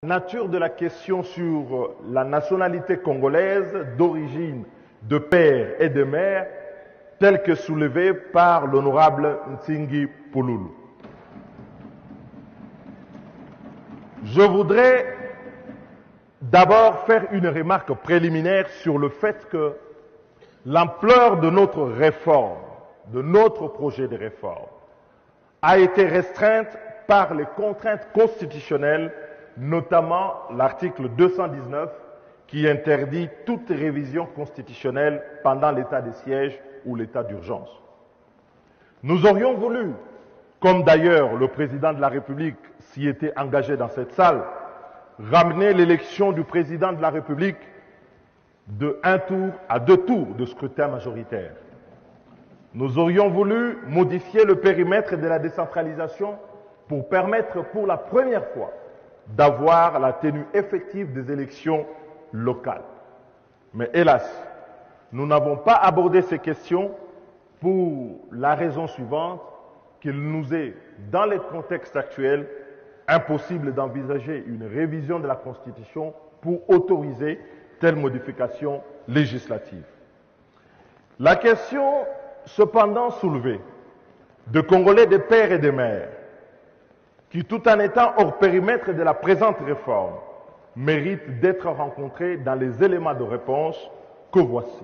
Nature de la question sur la nationalité congolaise d'origine de père et de mère, telle que soulevée par l'honorable Ntingi Pouloulou. Je voudrais d'abord faire une remarque préliminaire sur le fait que l'ampleur de notre réforme, de notre projet de réforme, a été restreinte par les contraintes constitutionnelles, notamment l'article 219 qui interdit toute révision constitutionnelle pendant l'état de siège ou l'état d'urgence. Nous aurions voulu, comme d'ailleurs le président de la République s'y était engagé dans cette salle, ramener l'élection du président de la République de 1 tour à 2 tours de scrutin majoritaire. Nous aurions voulu modifier le périmètre de la décentralisation pour permettre pour la première fois d'avoir la tenue effective des élections locales. Mais hélas, nous n'avons pas abordé ces questions pour la raison suivante, qu'il nous est, dans les contextes actuels, impossible d'envisager une révision de la Constitution pour autoriser telle modification législative. La question, cependant soulevée, de Congolais de père et de mère, qui, tout en étant hors périmètre de la présente réforme, mérite d'être rencontrée dans les éléments de réponse que voici.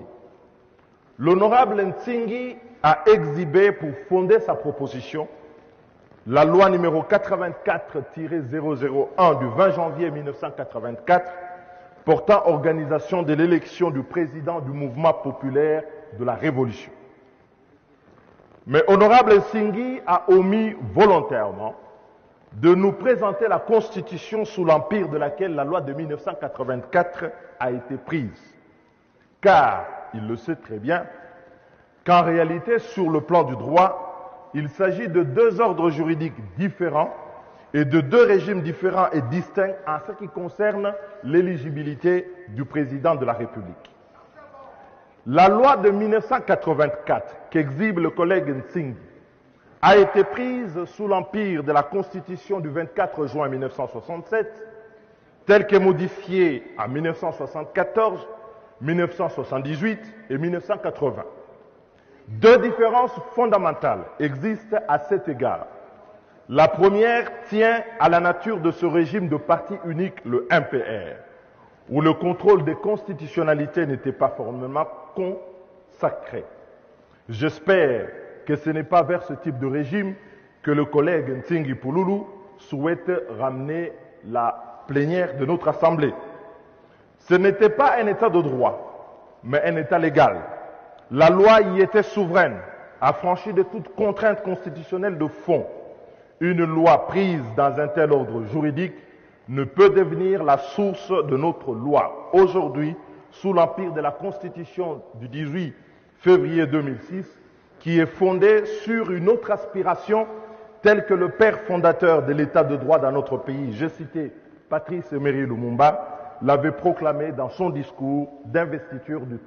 L'honorable Ntingi a exhibé pour fonder sa proposition la loi numéro 84-001 du 20 janvier 1984 portant organisation de l'élection du président du mouvement populaire de la Révolution. Mais honorable Ntingi a omis volontairement de nous présenter la Constitution sous l'empire de laquelle la loi de 1984 a été prise. Car, il le sait très bien, qu'en réalité, sur le plan du droit, il s'agit de 2 ordres juridiques différents et de 2 régimes différents et distincts en ce qui concerne l'éligibilité du président de la République. La loi de 1984, qu'exhibe le collègue Ntingi, a été prise sous l'empire de la Constitution du 24 juin 1967, telle que modifiée en 1974, 1978 et 1980. 2 différences fondamentales existent à cet égard. La première tient à la nature de ce régime de parti unique, le MPR, où le contrôle des constitutionnalités n'était pas formellement consacré. J'espère que ce n'est pas vers ce type de régime que le collègue Ntingi Pouloulou souhaite ramener la plénière de notre Assemblée. Ce n'était pas un état de droit, mais un état légal. La loi y était souveraine, affranchie de toute contrainte constitutionnelle de fond. Une loi prise dans un tel ordre juridique ne peut devenir la source de notre loi. Aujourd'hui, sous l'empire de la Constitution du 18 février 2006, qui est fondée sur une autre aspiration telle que le père fondateur de l'état de droit dans notre pays, j'ai cité Patrice Emery Lumumba, l'avait proclamé dans son discours d'investiture du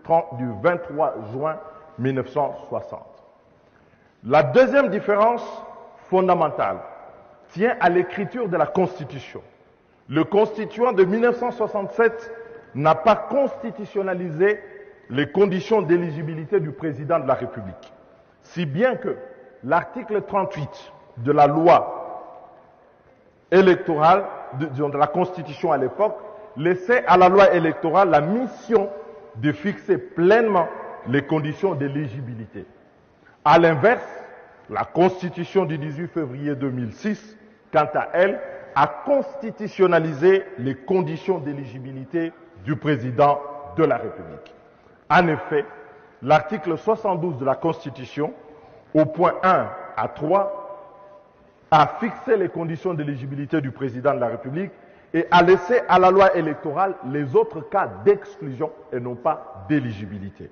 23 juin 1960. La deuxième différence fondamentale tient à l'écriture de la Constitution. Le Constituant de 1967 n'a pas constitutionnalisé les conditions d'éligibilité du président de la République. Si bien que l'article 38 de la loi électorale, de la Constitution à l'époque, laissait à la loi électorale la mission de fixer pleinement les conditions d'éligibilité. À l'inverse, la Constitution du 18 février 2006, quant à elle, a constitutionnalisé les conditions d'éligibilité du président de la République. En effet, l'article 72 de la Constitution, au point 1 à 3, a fixé les conditions d'éligibilité du président de la République et a laissé à la loi électorale les autres cas d'exclusion et non pas d'éligibilité.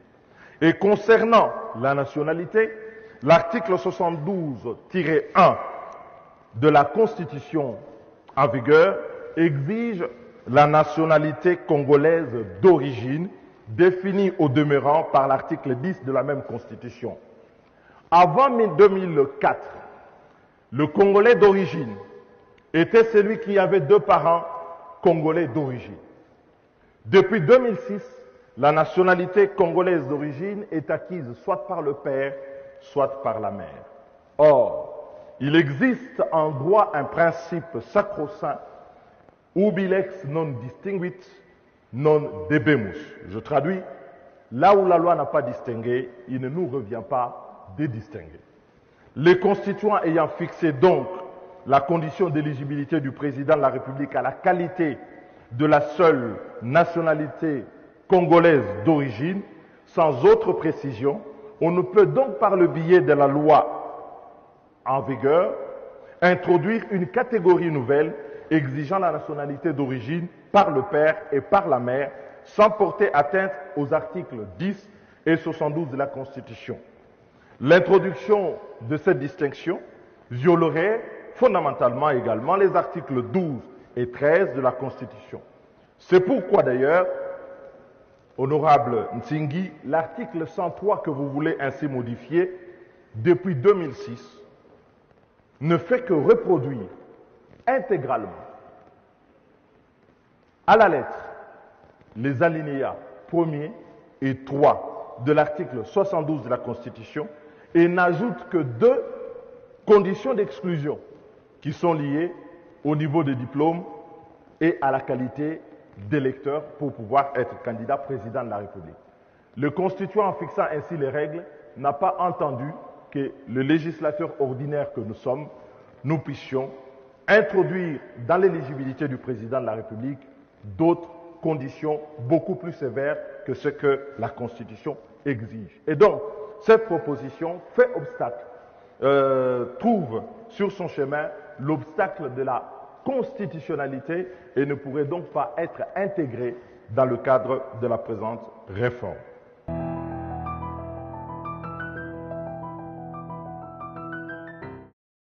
Et concernant la nationalité, l'article 72-1 de la Constitution en vigueur exige la nationalité congolaise d'origine, définie au demeurant par l'article 10 de la même Constitution. Avant 2004, le Congolais d'origine était celui qui avait 2 parents congolais d'origine. Depuis 2006, la nationalité congolaise d'origine est acquise soit par le père, soit par la mère. Or, il existe en droit un principe sacro-saint, ubilex non distinguit, non debemus. Je traduis, là où la loi n'a pas distingué, il ne nous revient pas de distinguer. Les constituants ayant fixé donc la condition d'éligibilité du président de la République à la qualité de la seule nationalité congolaise d'origine, sans autre précision, on ne peut donc par le biais de la loi en vigueur introduire une catégorie nouvelle exigeant la nationalité d'origine par le père et par la mère sans porter atteinte aux articles 10 et 72 de la Constitution. L'introduction de cette distinction violerait fondamentalement également les articles 12 et 13 de la Constitution. C'est pourquoi d'ailleurs, honorable Nzingi, l'article 103 que vous voulez ainsi modifier depuis 2006 ne fait que reproduire intégralement à la lettre les alinéas 1er et 3 de l'article 72 de la Constitution et n'ajoute que 2 conditions d'exclusion qui sont liées au niveau des diplômes et à la qualité d'électeur pour pouvoir être candidat président de la République. Le constituant, en fixant ainsi les règles, n'a pas entendu que le législateur ordinaire que nous sommes, nous puissions introduire dans l'éligibilité du président de la République d'autres conditions beaucoup plus sévères que ce que la Constitution exige. Et donc, cette proposition fait obstacle, trouve sur son chemin l'obstacle de la constitutionnalité et ne pourrait donc pas être intégrée dans le cadre de la présente réforme.